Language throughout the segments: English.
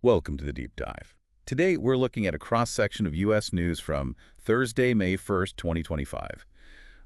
Welcome to the Deep Dive. Today, we're looking at a cross-section of U.S. news from Thursday, May 1st, 2025.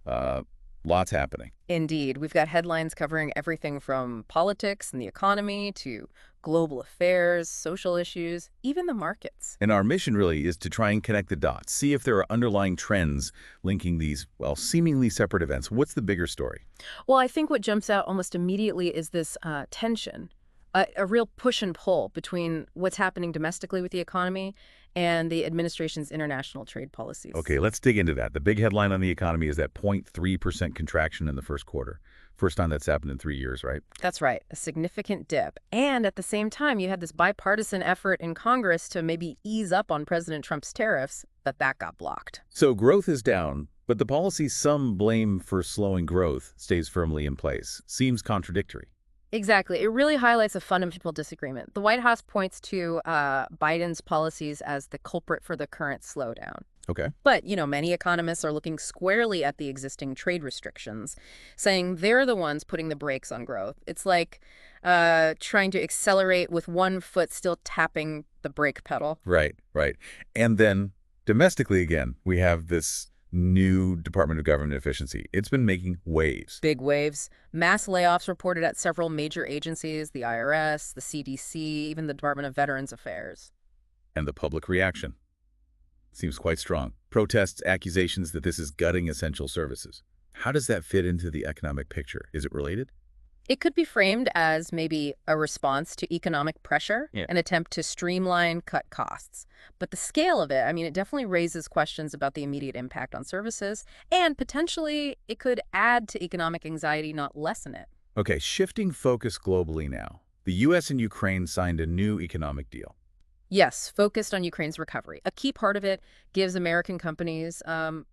Uh, Lots happening. Indeed, we've got headlines covering everything from politics and the economy to global affairs, social issues, even the markets. And our mission really is to try and connect the dots, see if there are underlying trends linking these, well, seemingly separate events. What's the bigger story? Well, I think what jumps out almost immediately is this tension, a real push and pull between what's happening domestically with the economy and the administration's international trade policies. Okay, let's dig into that. The big headline on the economy is that 0.3% contraction in the first quarter. First time that's happened in 3 years, right? That's right, a significant dip. And at the same time, you had this bipartisan effort in Congress to maybe ease up on President Trump's tariffs, but that got blocked. So growth is down, but the policy some blame for slowing growth stays firmly in place. Seems contradictory. Exactly. It really highlights a fundamental disagreement. The White House points to Biden's policies as the culprit for the current slowdown. Okay. But, many economists are looking squarely at the existing trade restrictions, saying they're the ones putting the brakes on growth. It's like trying to accelerate with one foot still tapping the brake pedal. Right, right. And then domestically again, we have this new Department of Government Efficiency. It's been making waves. Big waves. Mass layoffs reported at several major agencies, the IRS, the CDC, even the Department of Veterans Affairs. And the public reaction seems quite strong. Protests, accusations that this is gutting essential services. How does that fit into the economic picture? Is it related? It could be framed as maybe a response to economic pressure, Yeah. an attempt to streamline, cut costs. But the scale of it, it definitely raises questions about the immediate impact on services, and potentially it could add to economic anxiety, not lessen it. Okay, shifting focus globally now. The U.S. and Ukraine signed a new economic deal, Yes, focused on Ukraine's recovery. A key part of it gives American companies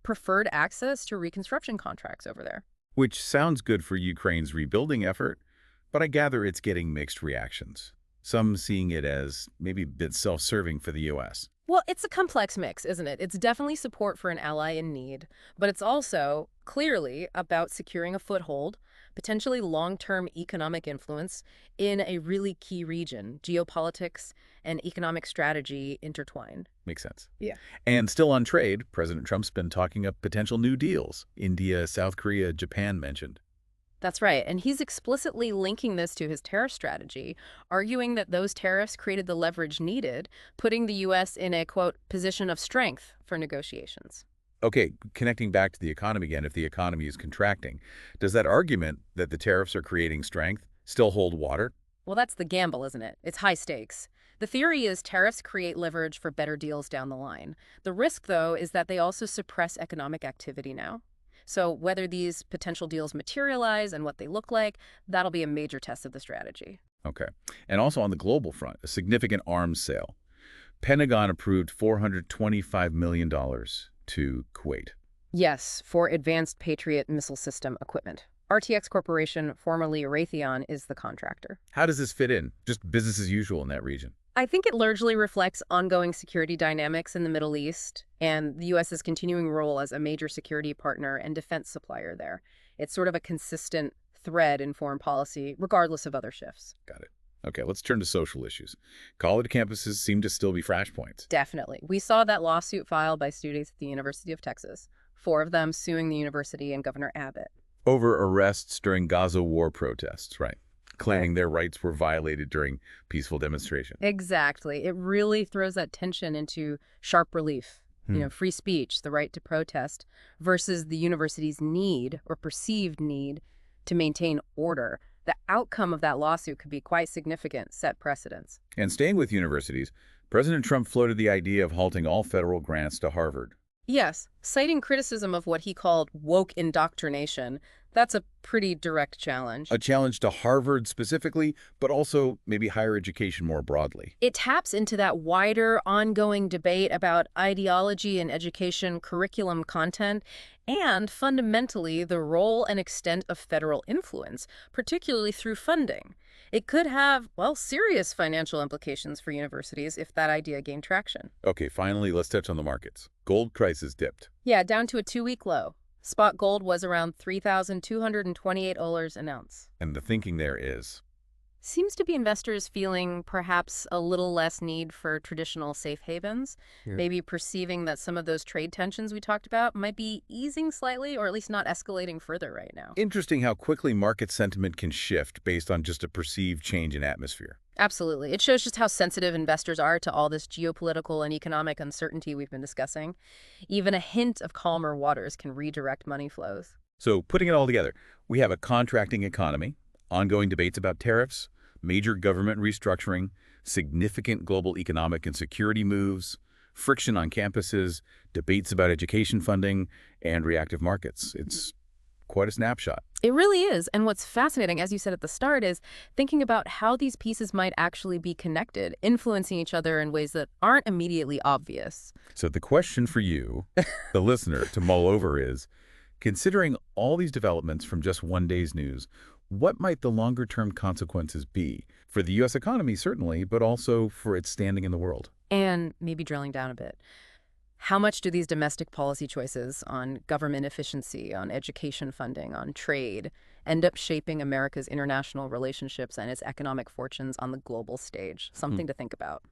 preferred access to reconstruction contracts over there. which sounds good for Ukraine's rebuilding effort, but I gather it's getting mixed reactions. Some seeing it as maybe a bit self-serving for the U.S. Well, it's a complex mix, isn't it? It's definitely support for an ally in need, but it's also clearly about securing a foothold, potentially long-term economic influence in a really key region. Geopolitics and economic strategy intertwined. Makes sense. Yeah. And still on trade, President Trump's been talking up potential new deals. India, South Korea, Japan mentioned. That's right. And he's explicitly linking this to his tariff strategy, arguing that those tariffs created the leverage needed, putting the U.S. in a, quote, position of strength for negotiations. Okay, connecting back to the economy again, if the economy is contracting, does that argument that the tariffs are creating strength still hold water? Well, that's the gamble, isn't it? It's high stakes. The theory is tariffs create leverage for better deals down the line. The risk, though, is that they also suppress economic activity now. So whether these potential deals materialize and what they look like, that'll be a major test of the strategy. Okay. And also on the global front, a significant arms sale. Pentagon approved $425 million to Kuwait. Yes, for Advanced Patriot Missile System equipment. RTX Corporation, formerly Raytheon, is the contractor. How does this fit in? Just business as usual in that region. I think it largely reflects ongoing security dynamics in the Middle East and the U.S.'s continuing role as a major security partner and defense supplier there. It's sort of a consistent thread in foreign policy, regardless of other shifts. Got it. Okay, let's turn to social issues. College campuses seem to still be flashpoints. Definitely. We saw that lawsuit filed by students at the University of Texas, 4 of them suing the university and Governor Abbott. Over arrests during Gaza war protests, right? Claiming their rights were violated during peaceful demonstration. Exactly. It really throws that tension into sharp relief. Free speech, the right to protest, versus the university's need or perceived need to maintain order. The outcome of that lawsuit could be quite significant, set precedents. And staying with universities, President Trump floated the idea of halting all federal grants to Harvard. Yes, citing criticism of what he called woke indoctrination, that's a pretty direct challenge. A challenge to Harvard specifically, but also maybe higher education more broadly. It taps into that wider, ongoing debate about ideology and education curriculum content, and fundamentally the role and extent of federal influence, particularly through funding. It could have, well, serious financial implications for universities if that idea gained traction. Okay, finally, let's touch on the markets. Gold prices dipped. Yeah, down to a 2-week low. Spot gold was around $3,228 an ounce. And the thinking there is Seems to be investors feeling perhaps a little less need for traditional safe havens, Yeah. maybe perceiving that some of those trade tensions we talked about might be easing slightly or at least not escalating further right now. Interesting how quickly market sentiment can shift based on just a perceived change in atmosphere. Absolutely. It shows just how sensitive investors are to all this geopolitical and economic uncertainty we've been discussing. Even a hint of calmer waters can redirect money flows. So putting it all together, we have a contracting economy, ongoing debates about tariffs, major government restructuring, significant global economic and security moves, friction on campuses, debates about education funding, and reactive markets. It's quite a snapshot. It really is. And what's fascinating, as you said at the start, is thinking about how these pieces might actually be connected, influencing each other in ways that aren't immediately obvious. So the question for you, the listener, to mull over is, considering all these developments from just one day's news, what might the longer-term consequences be? For the U.S. economy, certainly, but also for its standing in the world. And maybe drilling down a bit. How much do these domestic policy choices on government efficiency, on education funding, on trade, end up shaping America's international relationships and its economic fortunes on the global stage? Hmm. Something to think about.